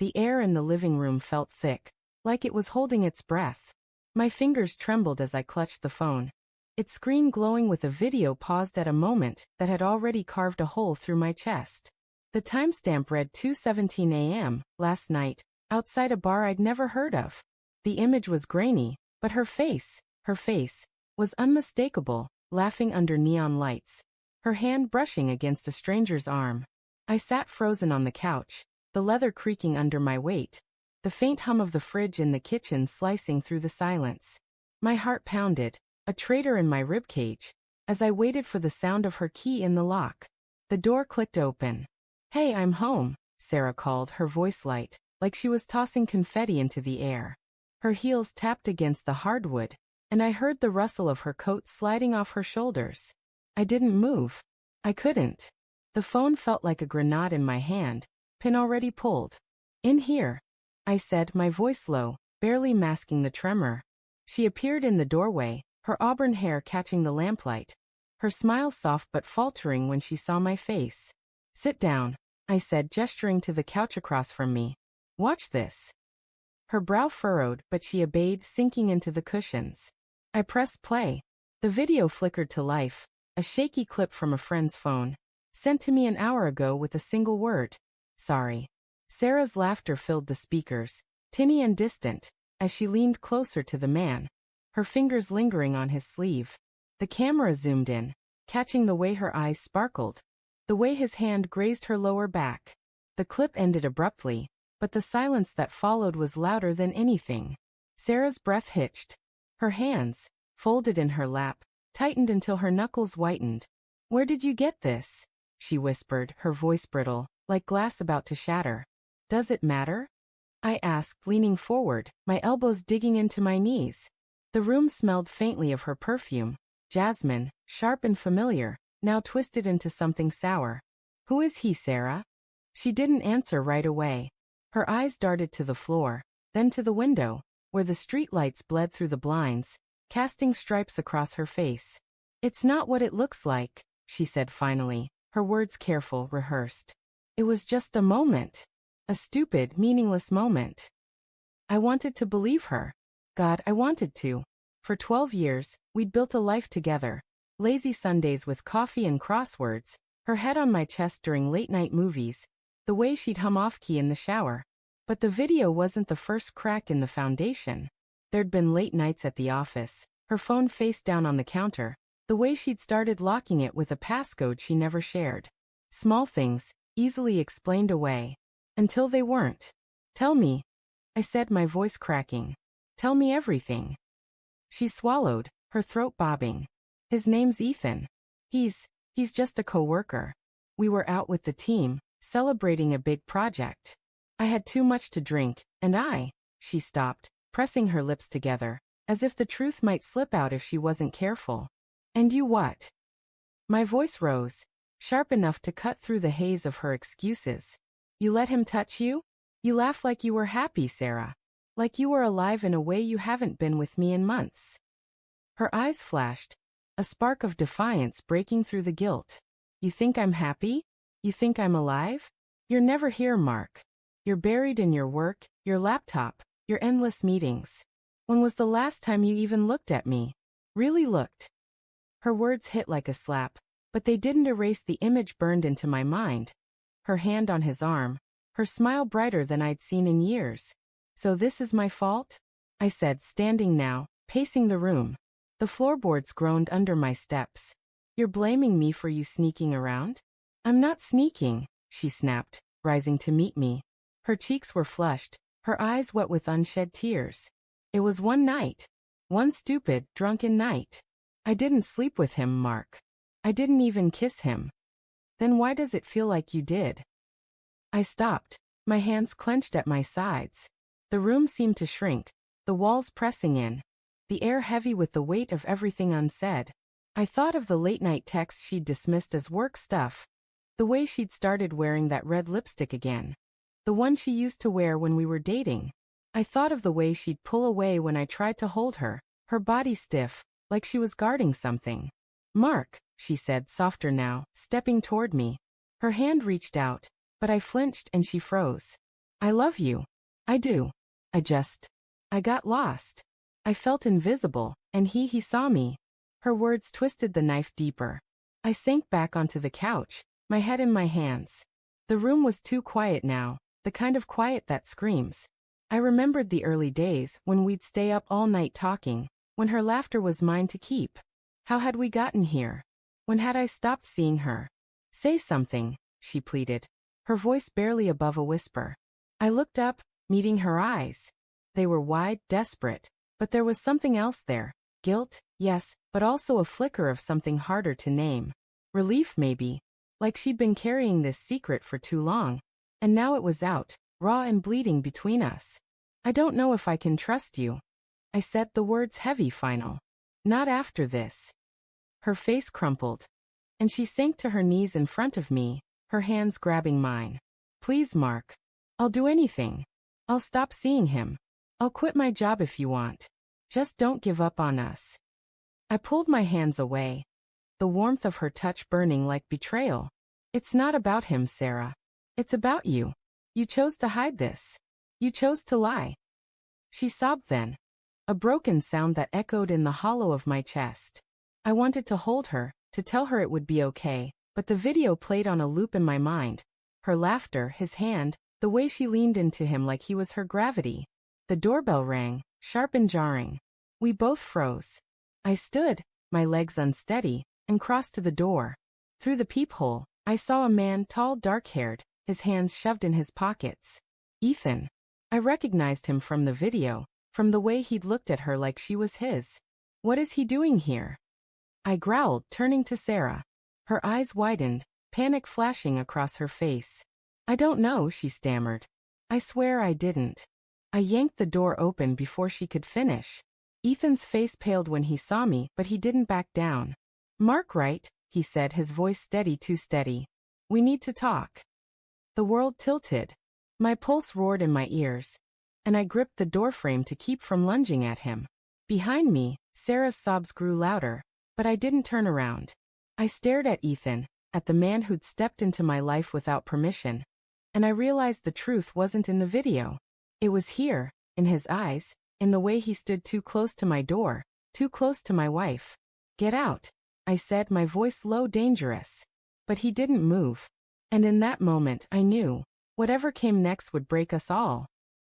The air in the living room felt thick, like it was holding its breath. My fingers trembled as I clutched the phone. Its screen glowing with a video paused at a moment that had already carved a hole through my chest. The timestamp read 2:17 a.m. last night, outside a bar I'd never heard of. The image was grainy, but her face, was unmistakable, laughing under neon lights, her hand brushing against a stranger's arm. I sat frozen on the couch, the leather creaking under my weight, the faint hum of the fridge in the kitchen slicing through the silence. My heart pounded, a traitor in my ribcage, as I waited for the sound of her key in the lock. The door clicked open. "Hey, I'm home," Sarah called, her voice light, like she was tossing confetti into the air. Her heels tapped against the hardwood, and I heard the rustle of her coat sliding off her shoulders. I didn't move. I couldn't. The phone felt like a grenade in my hand, pin already pulled. "In here," I said, my voice low, barely masking the tremor. She appeared in the doorway, her auburn hair catching the lamplight, her smile soft but faltering when she saw my face. "Sit down," I said, gesturing to the couch across from me. "Watch this." Her brow furrowed, but she obeyed, sinking into the cushions. I pressed play. The video flickered to life, a shaky clip from a friend's phone, sent to me an hour ago with a single word: "Sorry." Sarah's laughter filled the speakers, tinny and distant, as she leaned closer to the man, her fingers lingering on his sleeve. The camera zoomed in, catching the way her eyes sparkled, the way his hand grazed her lower back. The clip ended abruptly, but the silence that followed was louder than anything. Sarah's breath hitched. Her hands, folded in her lap, tightened until her knuckles whitened. "Where did you get this?" she whispered, her voice brittle, like glass about to shatter. "Does it matter?" I asked, leaning forward, my elbows digging into my knees. The room smelled faintly of her perfume, jasmine, sharp and familiar, now twisted into something sour. "Who is he, Sarah?" She didn't answer right away. Her eyes darted to the floor, then to the window, where the street lights bled through the blinds, casting stripes across her face. "It's not what it looks like," she said finally, her words careful, rehearsed. "It was just a moment. A stupid, meaningless moment." I wanted to believe her. God, I wanted to. For 12 years, we'd built a life together. Lazy Sundays with coffee and crosswords, her head on my chest during late-night movies, the way she'd hum off-key in the shower. But the video wasn't the first crack in the foundation. There'd been late nights at the office, her phone face down on the counter, the way she'd started locking it with a passcode she never shared. Small things, easily explained away. Until they weren't. "Tell me," I said, my voice cracking. "Tell me everything." She swallowed, her throat bobbing. "His name's Ethan. He's just a coworker. We were out with the team, celebrating a big project. I had too much to drink, and she stopped, pressing her lips together, as if the truth might slip out if she wasn't careful. "And you what?" My voice rose, sharp enough to cut through the haze of her excuses. "You let him touch you? You laugh like you were happy, Sarah. Like you were alive in a way you haven't been with me in months." Her eyes flashed, a spark of defiance breaking through the guilt. "You think I'm happy? You think I'm alive? You're never here, Mark. You're buried in your work, your laptop, your endless meetings. When was the last time you even looked at me? Really looked?" Her words hit like a slap, but they didn't erase the image burned into my mind. Her hand on his arm, her smile brighter than I'd seen in years. "So this is my fault?" I said, standing now, pacing the room. The floorboards groaned under my steps. "You're blaming me for you sneaking around?" "I'm not sneaking," she snapped, rising to meet me. Her cheeks were flushed, her eyes wet with unshed tears. "It was one night. One stupid, drunken night. I didn't sleep with him, Mark. I didn't even kiss him." "Then why does it feel like you did?" I stopped, my hands clenched at my sides. The room seemed to shrink, the walls pressing in, the air heavy with the weight of everything unsaid. I thought of the late-night texts she'd dismissed as work stuff, the way she'd started wearing that red lipstick again, the one she used to wear when we were dating. I thought of the way she'd pull away when I tried to hold her, her body stiff, like she was guarding something. "Mark," she said, softer now, stepping toward me. Her hand reached out, but I flinched and she froze. I love you. I do. I got lost. I felt invisible, and he saw me. Her words twisted the knife deeper. I sank back onto the couch, my head in my hands. The room was too quiet now, the kind of quiet that screams. I remembered the early days when we'd stay up all night talking, when her laughter was mine to keep. How had we gotten here? When had I stopped seeing her? Say something, she pleaded, her voice barely above a whisper. I looked up, meeting her eyes. They were wide, desperate, but there was something else there. Guilt, yes, but also a flicker of something harder to name. Relief, maybe. Like she'd been carrying this secret for too long. And now it was out, raw and bleeding between us. I don't know if I can trust you. I said, the words heavy, final. Not after this. Her face crumpled, and she sank to her knees in front of me, her hands grabbing mine. Please, Mark. I'll do anything. I'll stop seeing him. I'll quit my job if you want. Just don't give up on us. I pulled my hands away, the warmth of her touch burning like betrayal. It's not about him, Sarah. It's about you. You chose to hide this. You chose to lie. She sobbed then, a broken sound that echoed in the hollow of my chest. I wanted to hold her, to tell her it would be okay, but the video played on a loop in my mind. Her laughter, his hand, the way she leaned into him like he was her gravity. The doorbell rang, sharp and jarring. We both froze. I stood, my legs unsteady, and crossed to the door. Through the peephole, I saw a man, tall, dark-haired, his hands shoved in his pockets. Ethan. I recognized him from the video, from the way he'd looked at her like she was his. What is he doing here? I growled, turning to Sarah. Her eyes widened, panic flashing across her face. I don't know, she stammered. I swear I didn't. I yanked the door open before she could finish. Ethan's face paled when he saw me, but he didn't back down. Mark, right? He said, his voice steady, too steady. We need to talk. The world tilted. My pulse roared in my ears, and I gripped the doorframe to keep from lunging at him. Behind me, Sarah's sobs grew louder, but I didn't turn around. I stared at Ethan, at the man who'd stepped into my life without permission, and I realized the truth wasn't in the video. It was here, in his eyes, in the way he stood too close to my door, too close to my wife. Get out, I said, my voice low, dangerous. But he didn't move. And in that moment I knew, whatever came next would break us all.